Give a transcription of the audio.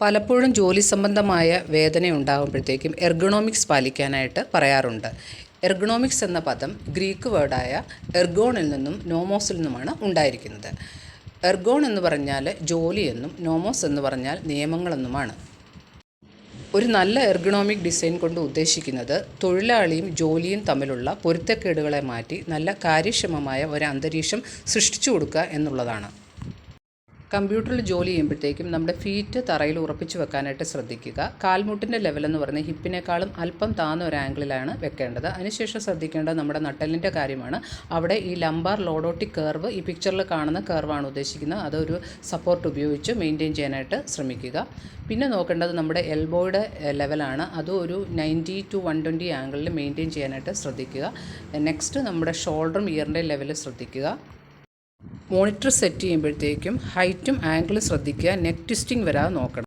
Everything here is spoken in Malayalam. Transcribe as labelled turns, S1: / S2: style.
S1: പലപ്പോഴും ജോലി സംബന്ധമായ വേദന ഉണ്ടാകുമ്പോഴത്തേക്കും എർഗണോമിക്സ് പാലിക്കാനായിട്ട് പറയാറുണ്ട്. എർഗണോമിക്സ് എന്ന പദം ഗ്രീക്ക് വേർഡായ എർഗോണിൽ നിന്നും നോമോസിൽ നിന്നുമാണ് ഉണ്ടായിരിക്കുന്നത്. എർഗോൺ എന്ന് പറഞ്ഞാൽ ജോലിയെന്നും നോമോസ് എന്ന് പറഞ്ഞാൽ നിയമങ്ങളെന്നുമാണ്. ഒരു നല്ല എർഗണോമിക് ഡിസൈൻ കൊണ്ട് ഉദ്ദേശിക്കുന്നത് തൊഴിലാളിയും ജോലിയും തമ്മിലുള്ള പൊരുത്തക്കേടുകളെ മാറ്റി നല്ല കാര്യക്ഷമമായ ഒരു അന്തരീക്ഷം സൃഷ്ടിച്ചു കൊടുക്കുക എന്നുള്ളതാണ്. കമ്പ്യൂട്ടറിൽ ജോലി ചെയ്യുമ്പോഴത്തേക്കും നമ്മുടെ ഫീറ്റ് തറയിൽ ഉറപ്പിച്ച് വെക്കാനായിട്ട് ശ്രദ്ധിക്കുക. കാൽമുട്ടിൻ്റെ ലെവലെന്ന് പറയുന്നത് ഹിപ്പിനേക്കാളും അല്പം താഴ്ന്ന ഒരു ആംഗിളിലാണ് വെക്കേണ്ടത്. അതിനുശേഷം ശ്രദ്ധിക്കേണ്ടത് നമ്മുടെ നട്ടെല്ലിൻ്റെ കാര്യമാണ്. അവിടെ ഈ ലംബാർ ലോഡോട്ടിക് കർവ്, ഈ പിക്ചറിൽ കാണുന്ന കർവാണ് ഉദ്ദേശിക്കുന്നത്. അതൊരു സപ്പോർട്ട് ഉപയോഗിച്ച് മെയിൻറ്റെയിൻ ചെയ്യാനായിട്ട് ശ്രമിക്കുക. പിന്നെ നോക്കേണ്ടത് നമ്മുടെ എൽബോയുടെ ലെവലാണ്. അതും ഒരു 90 to 120 ആംഗിളിൽ മെയിൻറ്റെയിൻ ചെയ്യാനായിട്ട് ശ്രദ്ധിക്കുക. നെക്സ്റ്റ് നമ്മുടെ ഷോൾഡറും ഇയറിൻ്റെ ലെവൽ ശ്രദ്ധിക്കുക. മോണിറ്റർ സെറ്റ് ചെയ്യുമ്പോഴത്തേക്കും ഹൈറ്റും ആംഗിളും ശ്രദ്ധിക്കുക. നെക്ക് ട്വിസ്റ്റിംഗ് വരാതെ നോക്കണം.